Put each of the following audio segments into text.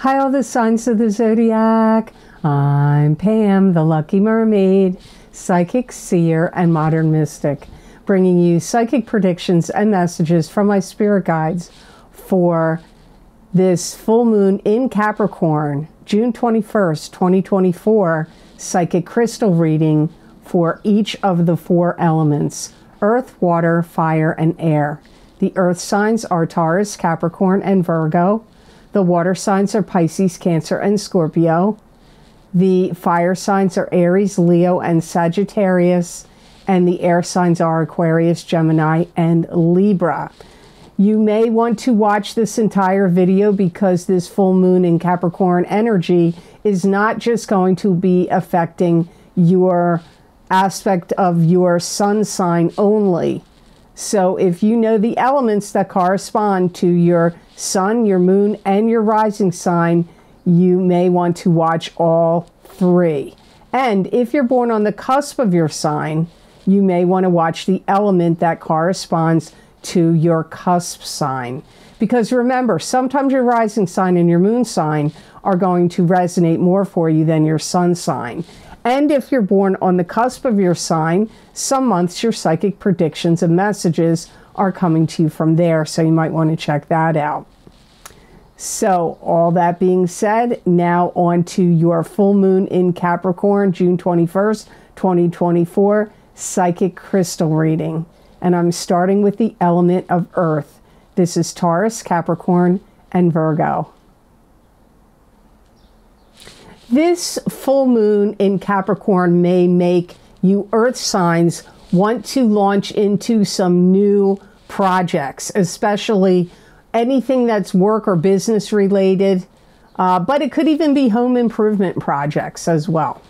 Hi, all the signs of the zodiac. I'm Pam, the Lucky Mermaid, psychic, seer, and modern mystic, bringing you psychic predictions and messages from my spirit guides for this full moon in Capricorn, June 21st, 2024, psychic crystal reading for each of the four elements: earth, water, fire, and air. The earth signs are Taurus, Capricorn, and Virgo. The water signs are Pisces, Cancer, and Scorpio. The fire signs are Aries, Leo, and Sagittarius. And the air signs are Aquarius, Gemini, and Libra. You may want to watch this entire video because this full moon in Capricorn energy is not just going to be affecting your aspect of your sun sign only. So if you know the elements that correspond to your sun, your moon, and your rising sign, you may want to watch all three. And if you're born on the cusp of your sign, you may want to watch the element that corresponds to your cusp sign. Because remember, sometimes your rising sign and your moon sign are going to resonate more for you than your sun sign. And if you're born on the cusp of your sign, some months your psychic predictions and messages are coming to you from there, so you might want to check that out. So, all that being said, now on to your full moon in Capricorn, June 21st, 2024, psychic crystal reading. And I'm starting with the element of earth. This is Taurus, Capricorn, and Virgo. This full moon in Capricorn may make you earth signs want to launch into some new projects, especially anything that's work or business related, but it could even be home improvement projects as well.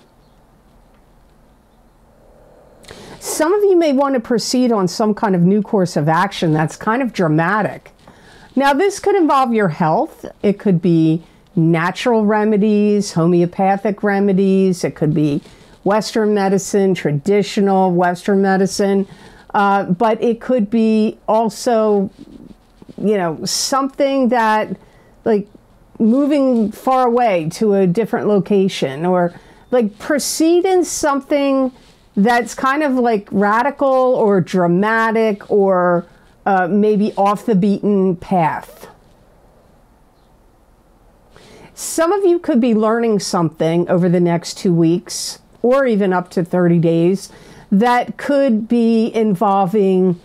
Some of you may want to proceed on some kind of new course of action that's kind of dramatic. Now, this could involve your health. It could be natural remedies, homeopathic remedies. It could be Western medicine, traditional Western medicine. But it could be also, you know, something that, like, moving far away to a different location, or like proceed in something that's kind of like radical or dramatic, or maybe off the beaten path. Some of you could be learning something over the next 2 weeks, or even up to 30 days, that could be involving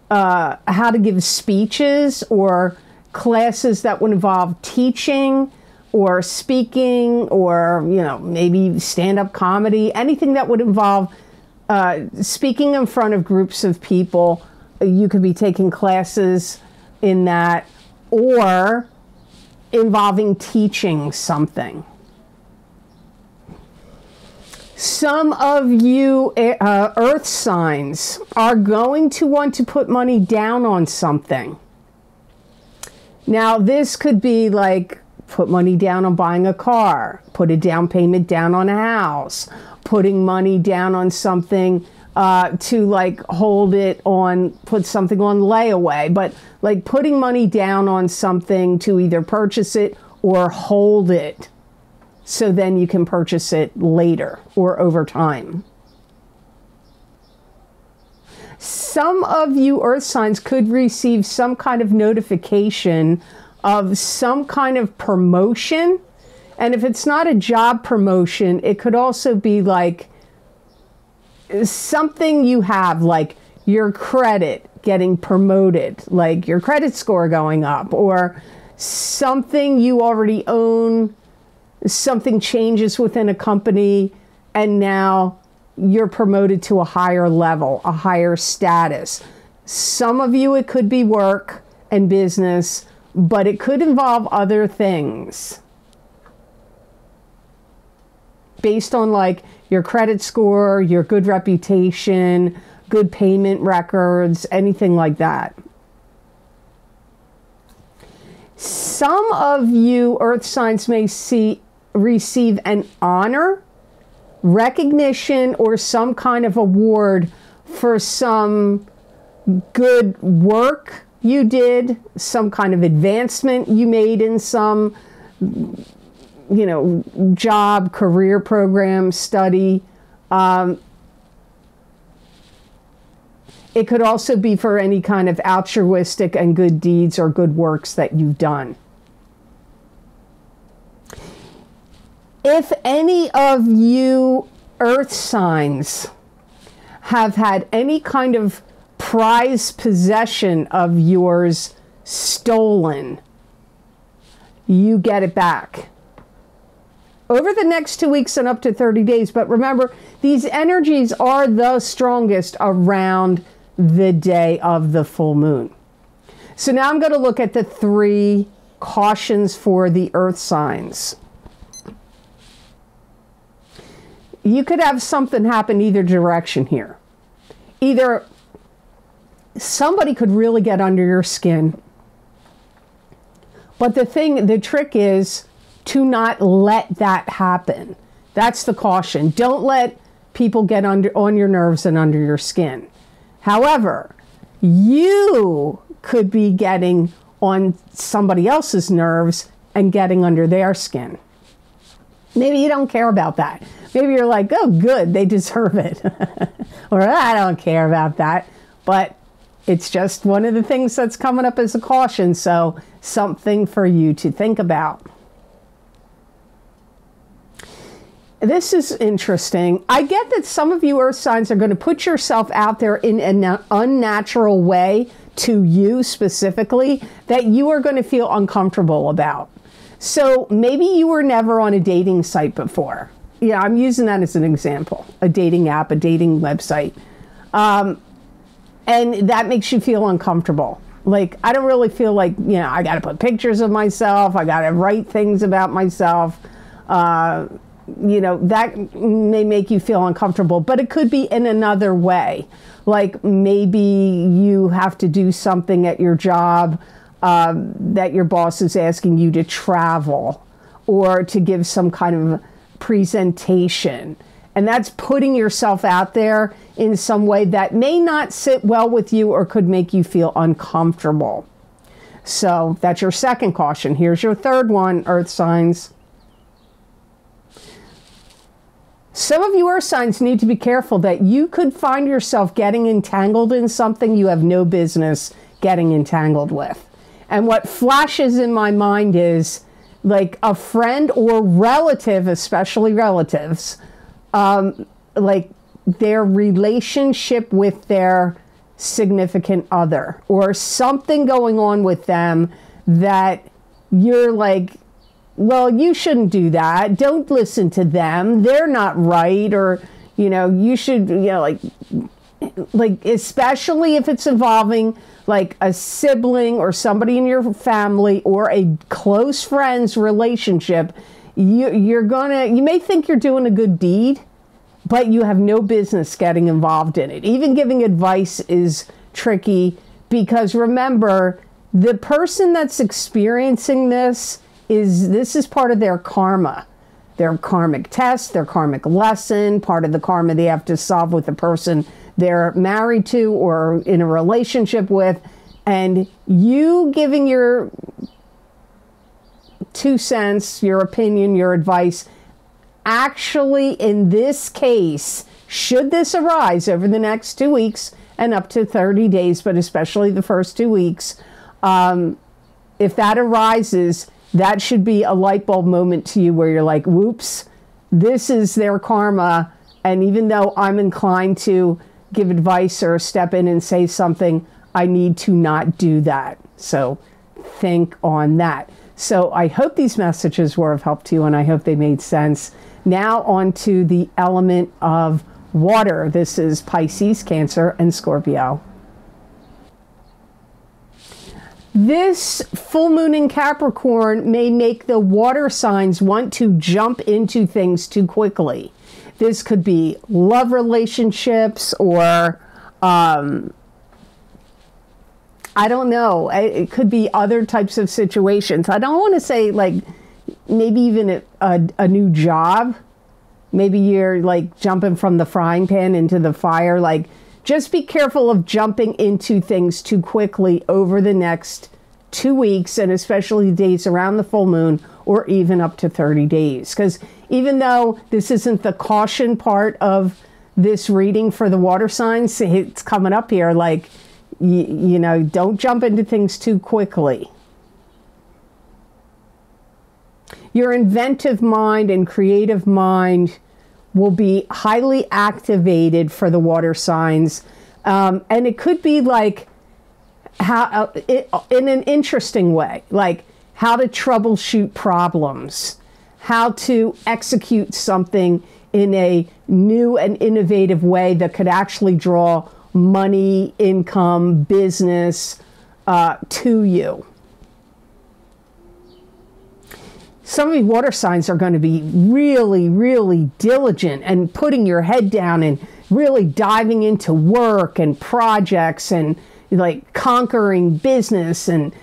how to give speeches, or classes that would involve teaching or speaking, or, you know, maybe stand-up comedy, anything that would involve speaking in front of groups of people. You could be taking classes in that, or involving teaching something. Some of you earth signs are going to want to put money down on something. Now, this could be like put money down on buying a car, put a down payment down on a house, putting money down on something to like hold it on, put something on layaway, but like putting money down on something to either purchase it or hold it, so then you can purchase it later or over time. Some of you earth signs could receive some kind of notification of some kind of promotion. And if it's not a job promotion, it could also be like something you have, like your credit getting promoted, like your credit score going up, or something you already own. Something changes within a company, and now you're promoted to a higher level, a higher status. Some of you, it could be work and business, but it could involve other things based on like your credit score, your good reputation, good payment records, anything like that. Some of you earth signs may receive an honor, recognition, or some kind of award for some good work you did, some kind of advancement you made in some job, career program, study. It could also be for any kind of altruistic and good deeds or good works that you've done. If any of you earth signs have had any kind of prized possession of yours stolen, you get it back over the next 2 weeks and up to 30 days. But remember, these energies are the strongest around the day of the full moon. So now I'm going to look at the 3 cautions for the earth signs. You could have something happen either direction here. Either somebody could really get under your skin, but the trick is to not let that happen. That's the caution. Don't let people get on your nerves and under your skin. However, you could be getting on somebody else's nerves and getting under their skin. Maybe you don't care about that. Maybe you're like, oh, good, they deserve it. Or I don't care about that. But it's just one of the things that's coming up as a caution. So something for you to think about. This is interesting. I get that some of you earth signs are going to put yourself out there in an unnatural way to you specifically that you are going to feel uncomfortable about. So maybe you were never on a dating site before. Yeah, I'm using that as an example. A dating app, a dating website. And that makes you feel uncomfortable. Like, I don't really feel like, I got to put pictures of myself. I got to write things about myself. That may make you feel uncomfortable, but it could be in another way. Like maybe you have to do something at your job that your boss is asking you to travel or to give some kind of presentation. And that's putting yourself out there in some way that may not sit well with you or could make you feel uncomfortable. So that's your second caution. Here's your third one, earth signs. Some of you earth signs need to be careful that you could find yourself getting entangled in something you have no business getting entangled with. And what flashes in my mind is like a friend or relative, especially relatives, like their relationship with their significant other or something going on with them that you're like, well, you shouldn't do that. Don't listen to them. They're not right. Or, you should, like, especially if it's involving like a sibling or somebody in your family or a close friend's relationship, you may think you're doing a good deed, but you have no business getting involved in it. Even giving advice is tricky because remember, the person that's experiencing this is part of their karma, their karmic test, their karmic lesson, part of the karma they have to solve with the person they're married to or in a relationship with. And you giving your 2 cents, your opinion, your advice, actually in this case, should this arise over the next 2 weeks and up to 30 days, but especially the first 2 weeks, if that arises, that should be a light bulb moment to you where you're like, whoops, this is their karma. And even though I'm inclined to give advice or step in and say something, I need to not do that. So think on that. So I hope these messages were of help to you and I hope they made sense. Now on to the element of water. This is Pisces, Cancer, and Scorpio. This full moon in Capricorn may make the water signs want to jump into things too quickly. This could be love relationships or, I don't know, it could be other types of situations. I don't want to say like maybe even a new job. Maybe you're like jumping from the frying pan into the fire. Like, just be careful of jumping into things too quickly over the next 2 weeks, and especially days around the full moon or even up to 30 days. Because even though this isn't the caution part of this reading for the water signs, it's coming up here like, you know, don't jump into things too quickly. Your inventive mind and creative mind will be highly activated for the water signs. And it could be like, how in an interesting way, like how to troubleshoot problems, how to execute something in a new and innovative way that could actually draw money, income, business to you. Some of you water signs are going to be really, really diligent and putting your head down and really diving into work and projects and like conquering business and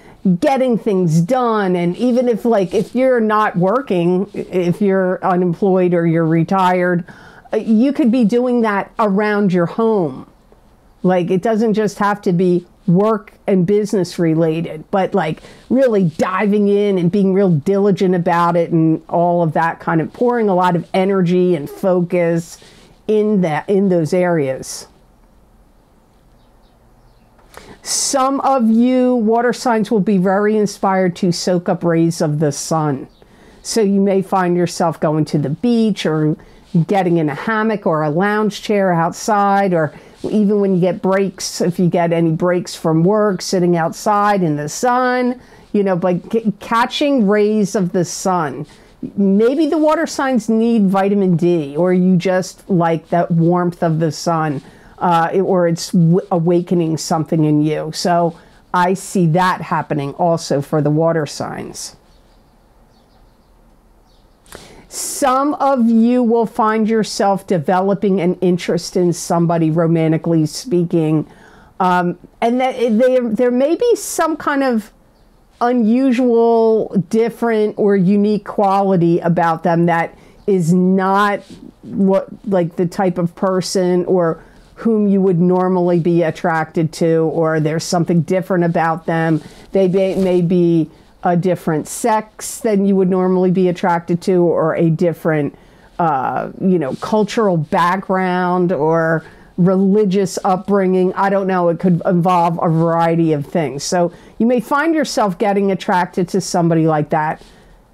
getting things done. And even if you're not working, if you're unemployed or you're retired, you could be doing that around your home. Like, it doesn't just have to be work and business related, but like really diving in and being real diligent about it and all of that, kind of pouring a lot of energy and focus in those areas. Some of you water signs will be very inspired to soak up rays of the sun. So you may find yourself going to the beach or getting in a hammock or a lounge chair outside, or even when you get breaks, if you get any breaks from work, sitting outside in the sun, you know, but catching rays of the sun. Maybe the water signs need vitamin D, or you just like that warmth of the sun, or it's awakening something in you. So I see that happening also for the water signs. Some of you will find yourself developing an interest in somebody, romantically speaking, and that there may be some kind of unusual, different, or unique quality about them that is not like the type of person or whom you would normally be attracted to, or there's something different about them. They may be a different sex than you would normally be attracted to, or a different, cultural background or religious upbringing. I don't know. It could involve a variety of things. So you may find yourself getting attracted to somebody like that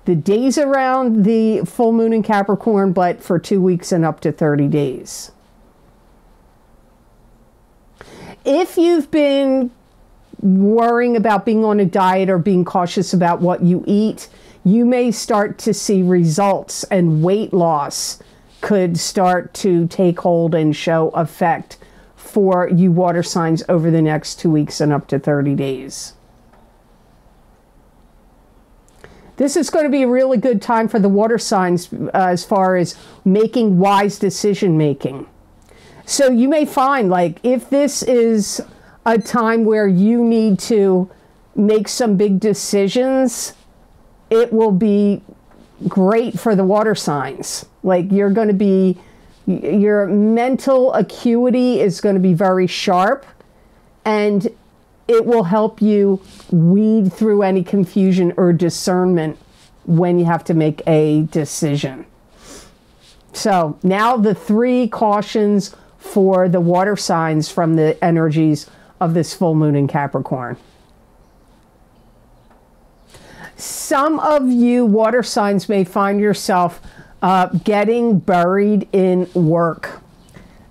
the days around the full moon in Capricorn, but for 2 weeks and up to 30 days. If you've been worrying about being on a diet or being cautious about what you eat, you may start to see results, and weight loss could start to take hold and show effect for you water signs over the next 2 weeks and up to 30 days. This is going to be a really good time for the water signs as far as making wise decision making. So you may find, like, if this is a time where you need to make some big decisions, it will be great for the water signs. Like, your mental acuity is going to be very sharp, and it will help you weed through any confusion or discernment when you have to make a decision. So now the 3 cautions for the water signs from the energies of this full moon in Capricorn. Some of you water signs may find yourself getting buried in work.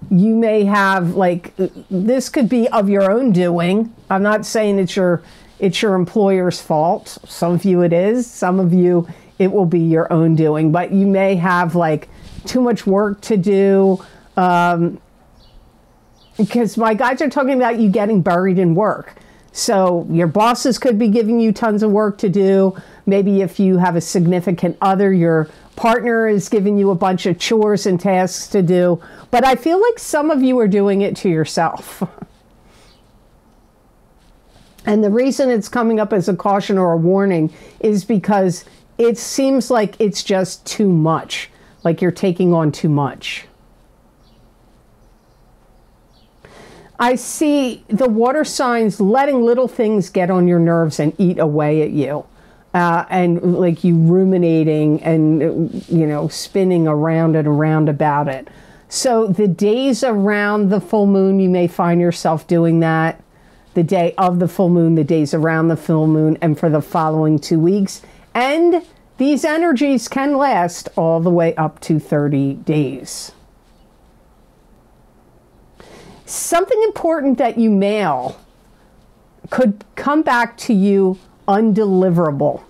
You may have, like, this could be of your own doing. I'm not saying it's your employer's fault. Some of you it is. Some of you it will be your own doing. But you may have, like, too much work to do. Because my guides are talking about you getting buried in work. So your bosses could be giving you tons of work to do. Maybe if you have a significant other, your partner is giving you a bunch of chores and tasks to do. But I feel like some of you are doing it to yourself. And the reason it's coming up as a caution or a warning is because it seems like it's just too much. Like you're taking on too much. I see the water signs letting little things get on your nerves and eat away at you. and like you ruminating and, you know, spinning around and around about it. So the days around the full moon, you may find yourself doing that. The day of the full moon, the days around the full moon, and for the following 2 weeks. And these energies can last all the way up to 30 days. Something important that you mail could come back to you undeliverable.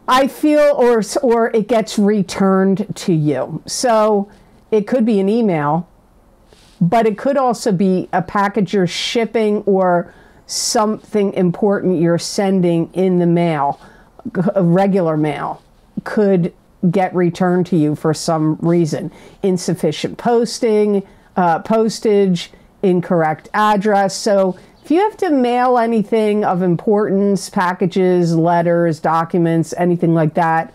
I feel, or it gets returned to you. So it could be an email, but it could also be a package you're shipping or something important you're sending in the mail. A regular mail could get returned to you for some reason. Insufficient postage, incorrect address. So if you have to mail anything of importance, packages, letters, documents, anything like that,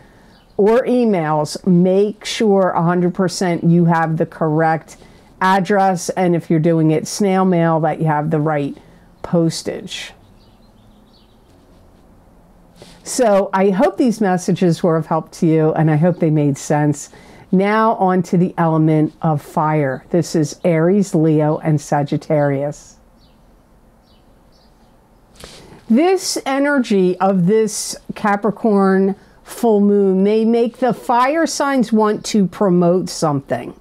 or emails, make sure 100% you have the correct address, and if you're doing it snail mail, that you have the right postage. So I hope these messages were of help to you, and I hope they made sense. Now on to the element of fire. This is Aries, Leo, and Sagittarius. This energy of this Capricorn full moon may make the fire signs want to promote something.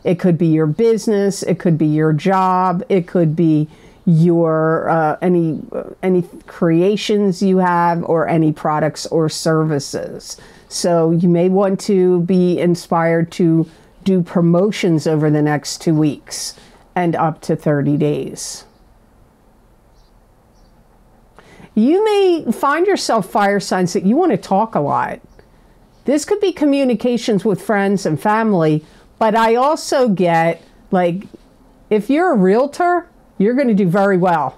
It could be your business, it could be your job, it could be your any creations you have, or any products or services. So you may want to be inspired to do promotions over the next 2 weeks and up to 30 days. You may find yourself fire signs that you want to talk a lot. This could be communications with friends and family, but I also get, like, if you're a realtor, you're going to do very well,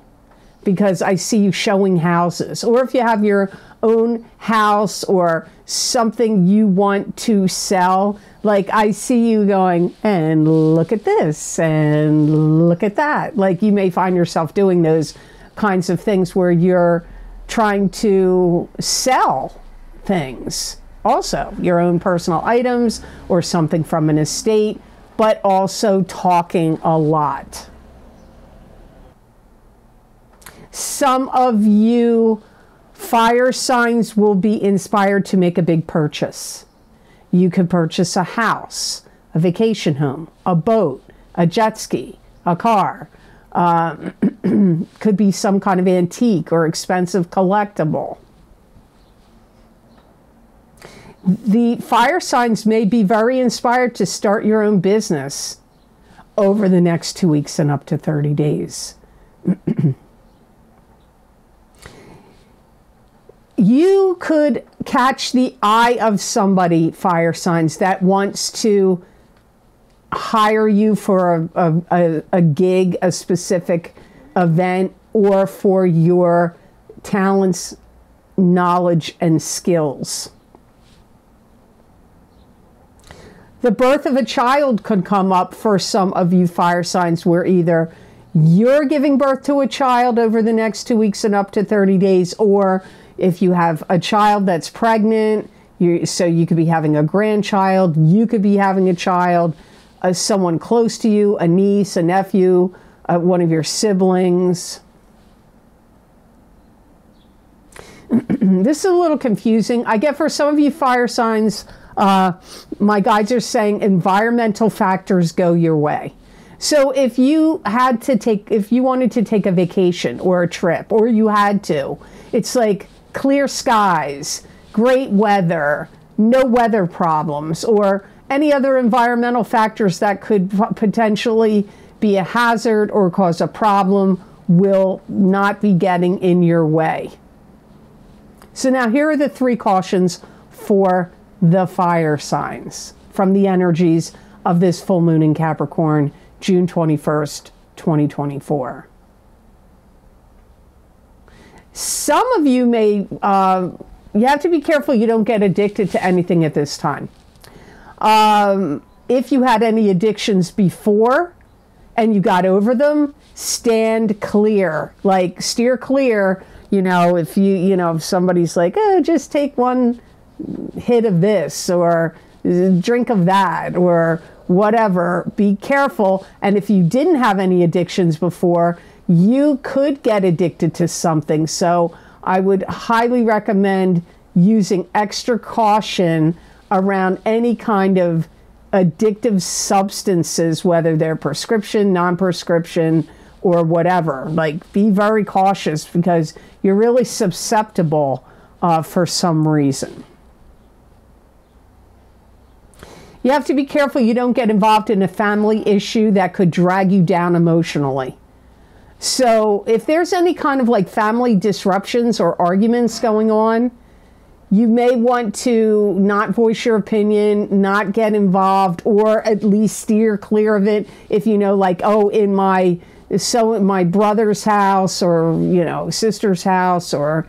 because I see you showing houses. Or if you have your own house or something you want to sell, like I see you going, and look at this, and look at that. Like you may find yourself doing those kinds of things where you're trying to sell things. Also, your own personal items or something from an estate, but also talking a lot. Some of you fire signs will be inspired to make a big purchase. You could purchase a house, a vacation home, a boat, a jet ski, a car. Could be some kind of antique or expensive collectible. The fire signs may be very inspired to start your own business over the next 2 weeks and up to 30 days. You could catch the eye of somebody, fire signs, that wants to hire you for a gig, a specific event, or for your talents, knowledge, and skills. The birth of a child could come up for some of you fire signs, where either you're giving birth to a child over the next 2 weeks and up to 30 days, or if you have a child that's pregnant, so you could be having a grandchild, you could be having a child, someone close to you, a niece, a nephew, one of your siblings. This is a little confusing. I get for some of you fire signs, my guides are saying environmental factors go your way. So if you wanted to take a vacation or a trip, or you had to, it's like clear skies, great weather, no weather problems, or any other environmental factors that could potentially be a hazard or cause a problem will not be getting in your way. So now here are the 3 cautions for the fire signs from the energies of this full moon in Capricorn, June 21st, 2024. Some of you may, you have to be careful you don't get addicted to anything at this time. If you had any addictions before and you got over them, stand clear, like steer clear You know, if if somebody's like, oh, just take one hit of this or drink of that or whatever, be careful. And if you didn't have any addictions before, you could get addicted to something. So I would highly recommend using extra caution around any kind of addictive substances, whether they're prescription, non-prescription, or whatever. Like, be very cautious because you're really susceptible for some reason. You have to be careful you don't get involved in a family issue that could drag you down emotionally. So if there's any kind of like family disruptions or arguments going on, you may want to not voice your opinion, not get involved, or at least steer clear of it. If you know, like, oh, in my brother's house, or sister's house, or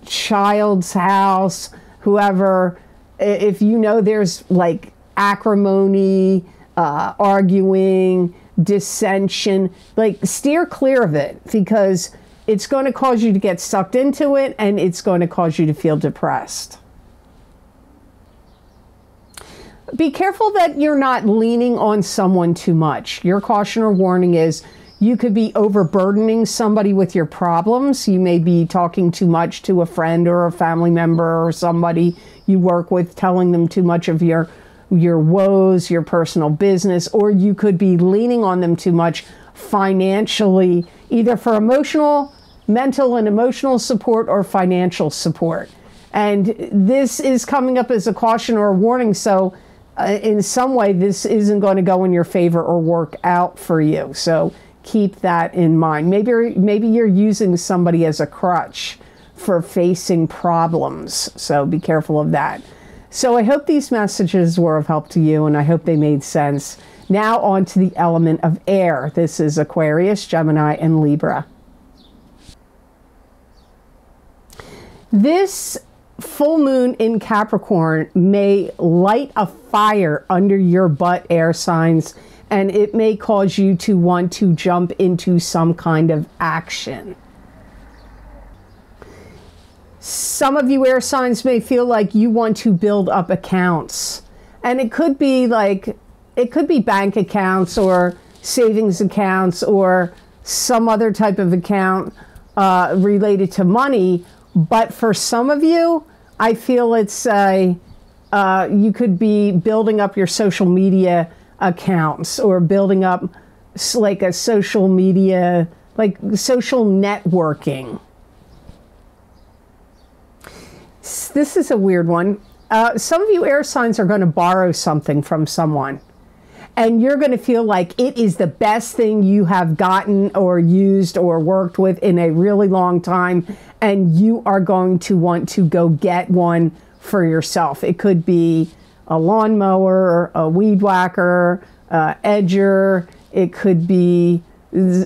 child's house, whoever, if you know there's like acrimony, arguing, dissension, like, steer clear of it, because it's going to cause you to get sucked into it, and it's going to cause you to feel depressed. Be careful that you're not leaning on someone too much. Your caution or warning is you could be overburdening somebody with your problems. You may be talking too much to a friend or a family member or somebody you work with, telling them too much of your woes, your personal business, or you could be leaning on them too much financially, either for mental and emotional support or financial support. And this is coming up as a caution or a warning, so in some way this isn't going to go in your favor or work out for you. So keep that in mind. Maybe you're using somebody as a crutch for facing problems, so be careful of that. So I hope these messages were of help to you, and I hope they made sense. Now on to the element of air. This is Aquarius, Gemini, and Libra. This full moon in Capricorn may light a fire under your butt, air signs, and it may cause you to want to jump into some kind of action. Some of you air signs may feel like you want to build up accounts, and it could be bank accounts or savings accounts or some other type of account related to money. But for some of you, I feel it's you could be building up your social media accounts, or building up like a social media, like social networking. This is a weird one. Some of you air signs are going to borrow something from someone, and you're going to feel like it is the best thing you have gotten or used or worked with in a really long time, and you are going to want to go get one for yourself. It could be a lawnmower, a weed whacker, edger. It could be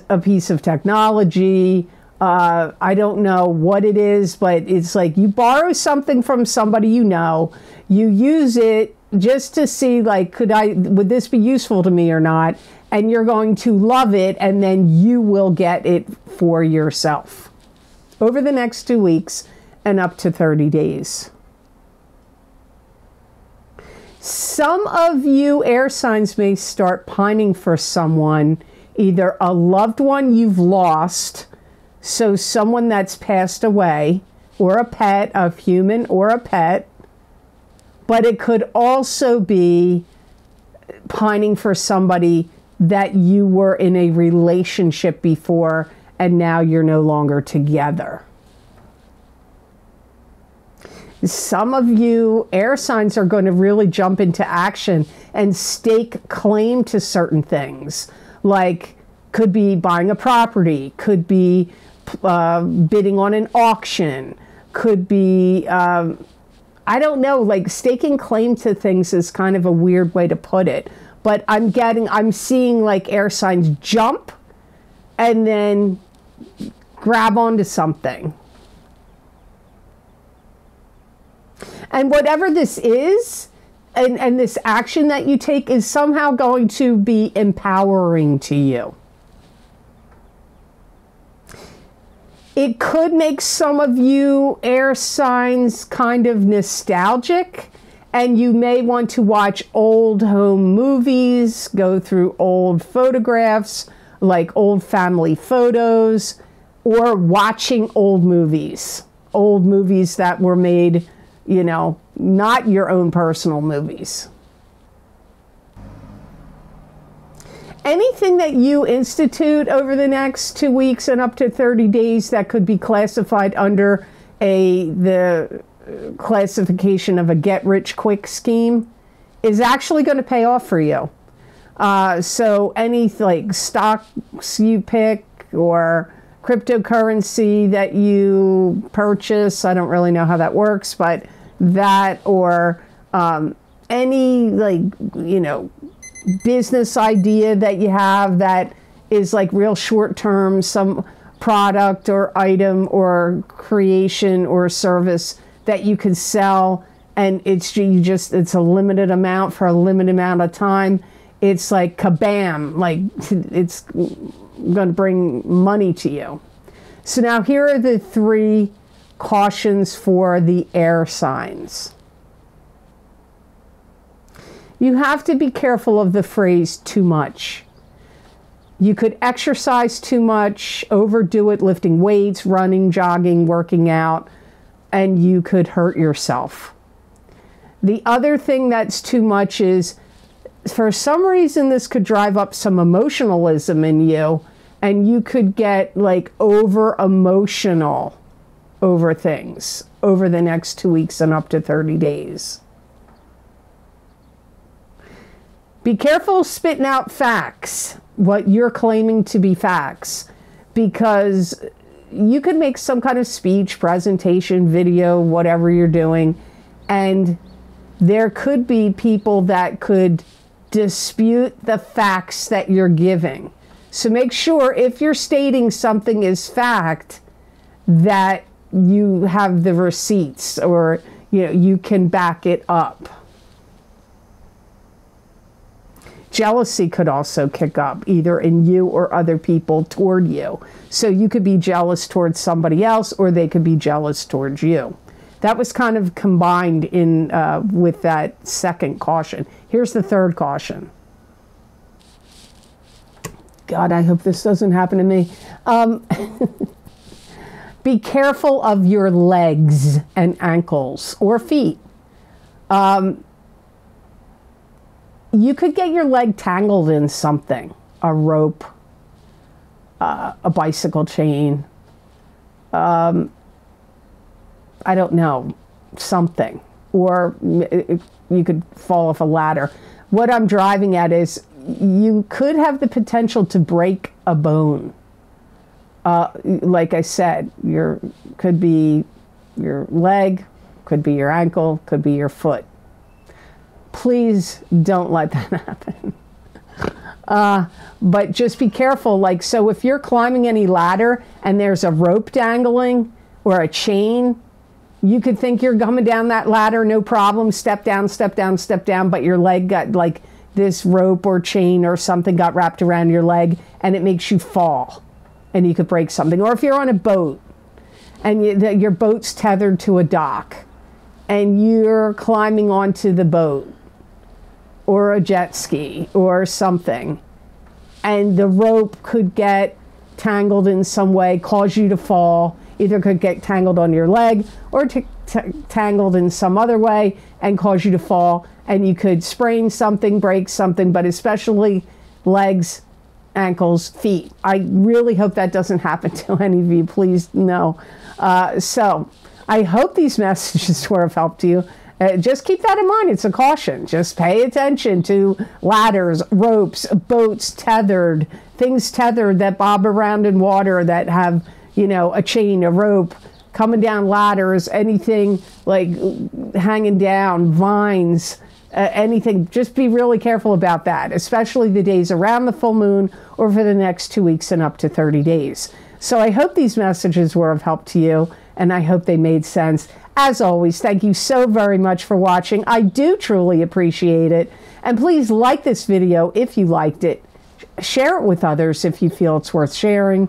a piece of technology. I don't know what it is, but it's like you borrow something from somebody you know, you use it just to see, like, would this be useful to me or not? And you're going to love it, and then you will get it for yourself over the next 2 weeks and up to 30 days. Some of you air signs may start pining for someone, either a loved one you've lost, so someone that's passed away, or a pet, a human or a pet. But it could also be pining for somebody that you were in a relationship before and now you're no longer together. Some of you air signs are going to really jump into action and stake claim to certain things. Like, could be buying a property, could be bidding on an auction, could be, I don't know, like, staking claim to things is kind of a weird way to put it. But I'm seeing like air signs jump and then grab onto something. And whatever this is, and this action that you take is somehow going to be empowering to you. It could make some of you air signs kind of nostalgic, and you may want to watch old home movies, go through old photographs, like old family photos, or watching old movies that were made, you know, not your own personal movies. Anything that you institute over the next 2 weeks and up to 30 days that could be classified under the classification of a get-rich-quick scheme is actually going to pay off for you. So any like stocks you pick or cryptocurrency that you purchase, I don't really know how that works, but that, or any, like, you know, business idea that you have that is like real short term, some product or item or creation or service that you can sell, and it's a limited amount for a limited amount of time. It's like kabam, like it's going to bring money to you. So now here are the 3 cautions for the air signs. You have to be careful of the phrase too much. You could exercise too much, overdo it, lifting weights, running, jogging, working out, and you could hurt yourself. The other thing that's too much is, for some reason, this could drive up some emotionalism in you, and you could get like over emotional over things over the next 2 weeks and up to 30 days. Be careful spitting out facts, what you're claiming to be facts, because you could make some kind of speech, presentation, video, whatever you're doing, and there could be people that could dispute the facts that you're giving. So make sure if you're stating something is fact that you have the receipts, or you can back it up. Jealousy could also kick up, either in you or other people toward you. So you could be jealous towards somebody else, or they could be jealous towards you. That was kind of combined in with that second caution. Here's the third caution. God, I hope this doesn't happen to me. Be careful of your legs and ankles or feet. You could get your leg tangled in something, a rope, a bicycle chain, I don't know, something. Or you could fall off a ladder. What I'm driving at is you could have the potential to break a bone. Like I said, could be your leg, could be your ankle, could be your foot. Please don't let that happen. But just be careful. Like, so if you're climbing any ladder and there's a rope dangling or a chain, you could think you're coming down that ladder, no problem, step down, step down, step down, but your leg got, like, this rope or chain or something got wrapped around your leg, and it makes you fall, and you could break something. Or if you're on a boat and your boat's tethered to a dock and you're climbing onto the boat, or a jet ski or something, and the rope could get tangled in some way, cause you to fall. Either could get tangled on your leg or tangled in some other way and cause you to fall, and you could sprain something, break something, but especially legs, ankles, feet. I really hope that doesn't happen to any of you. Please, no. So I hope these messages were of help to you. Just keep that in mind. It's a caution. Just pay attention to ladders, ropes, boats tethered, things tethered that bob around in water that have, a chain, a rope, coming down ladders, anything like hanging down, vines, anything. Just be really careful about that, especially the days around the full moon or for the next 2 weeks and up to 30 days. So I hope these messages were of help to you, and I hope they made sense. As always, thank you so very much for watching. I do truly appreciate it. And please like this video if you liked it. Share it with others if you feel it's worth sharing.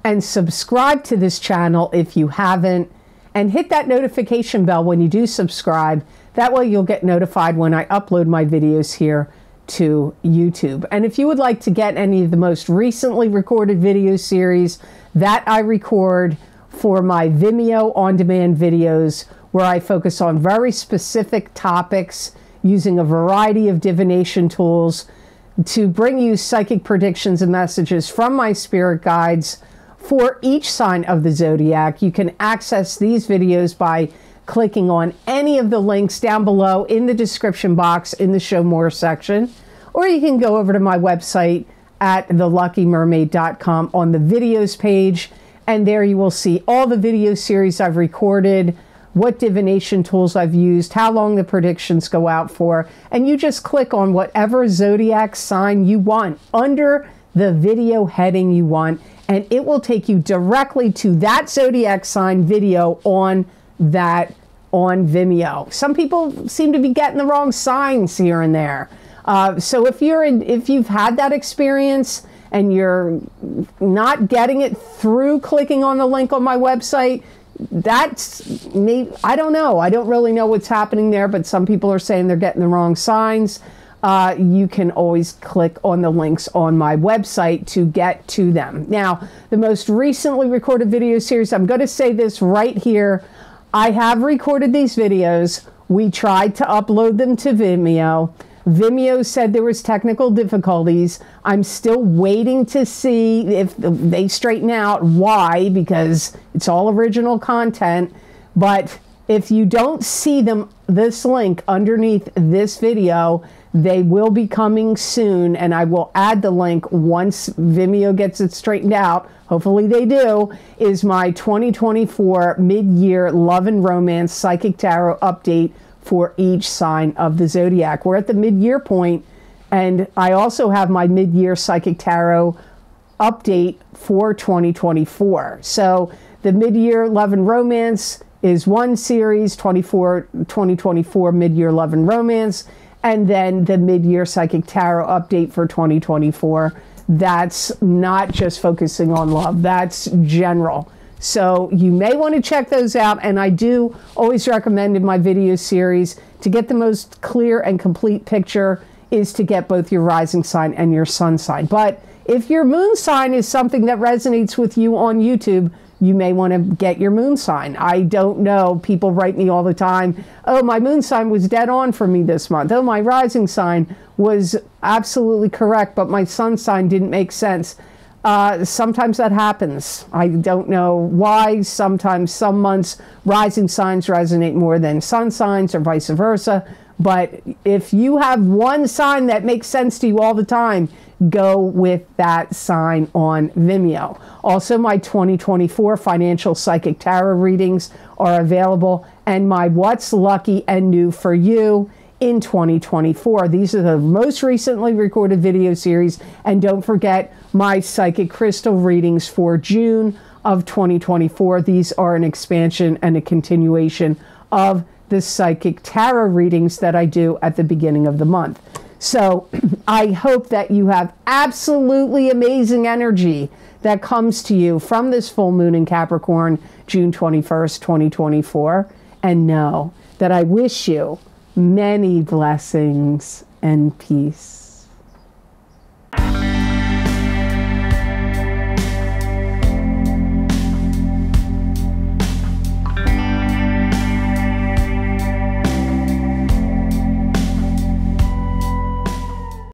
and subscribe to this channel if you haven't, and hit that notification bell when you do subscribe. That way you'll get notified when I upload my videos here to YouTube. And if you would like to get any of the most recently recorded video series that I record for my Vimeo on-demand videos, where I focus on very specific topics using a variety of divination tools to bring you psychic predictions and messages from my spirit guides for each sign of the zodiac, you can access these videos by clicking on any of the links down below in the description box in the Show More section, or you can go over to my website at theluckymermaid.com on the videos page, and there you will see all the video series I've recorded, what divination tools I've used, how long the predictions go out for, and you just click on whatever zodiac sign you want under the video heading you want, and it will take you directly to that zodiac sign video on Vimeo. Some people seem to be getting the wrong signs here and there. So if you've had that experience and you're not getting it through clicking on the link on my website, that's me. I don't know. I don't really know what's happening there, but some people are saying they're getting the wrong signs. You can always click on the links on my website to get to them. Now, the most recently recorded video series, I'm going to say this right here. I have recorded these videos. We tried to upload them to Vimeo. Vimeo said there was technical difficulties. I'm still waiting to see if they straighten out why, because it's all original content. But if you don't see this link underneath this video, they will be coming soon, and I will add the link once Vimeo gets it straightened out. Hopefully they do. Is my 2024 mid-year love and romance psychic tarot update for each sign of the zodiac. We're at the mid-year point, and I also have my mid-year psychic tarot update for 2024. So the mid-year love and romance is one series, 2024 mid-year love and romance, and then the mid-year psychic tarot update for 2024. That's not just focusing on love, that's general. So you may want to check those out, and I do always recommend in my video series, to get the most clear and complete picture, is to get both your rising sign and your sun sign. But if your moon sign is something that resonates with you on YouTube, you may want to get your moon sign. I don't know. People write me all the time, oh, my moon sign was dead on for me this month. Oh, my rising sign was absolutely correct, but my sun sign didn't make sense. Sometimes that happens. I don't know why. Sometimes some months rising signs resonate more than sun signs, or vice versa. But if you have one sign that makes sense to you all the time, go with that sign on Vimeo. Also, my 2024 financial psychic tarot readings are available, and my What's Lucky and New for You in 2024. These are the most recently recorded video series, and don't forget my psychic crystal readings for June of 2024. These are an expansion and a continuation of the psychic tarot readings that I do at the beginning of the month. So I hope that you have absolutely amazing energy that comes to you from this full moon in Capricorn, June 21st, 2024. And know that I wish you many blessings and peace.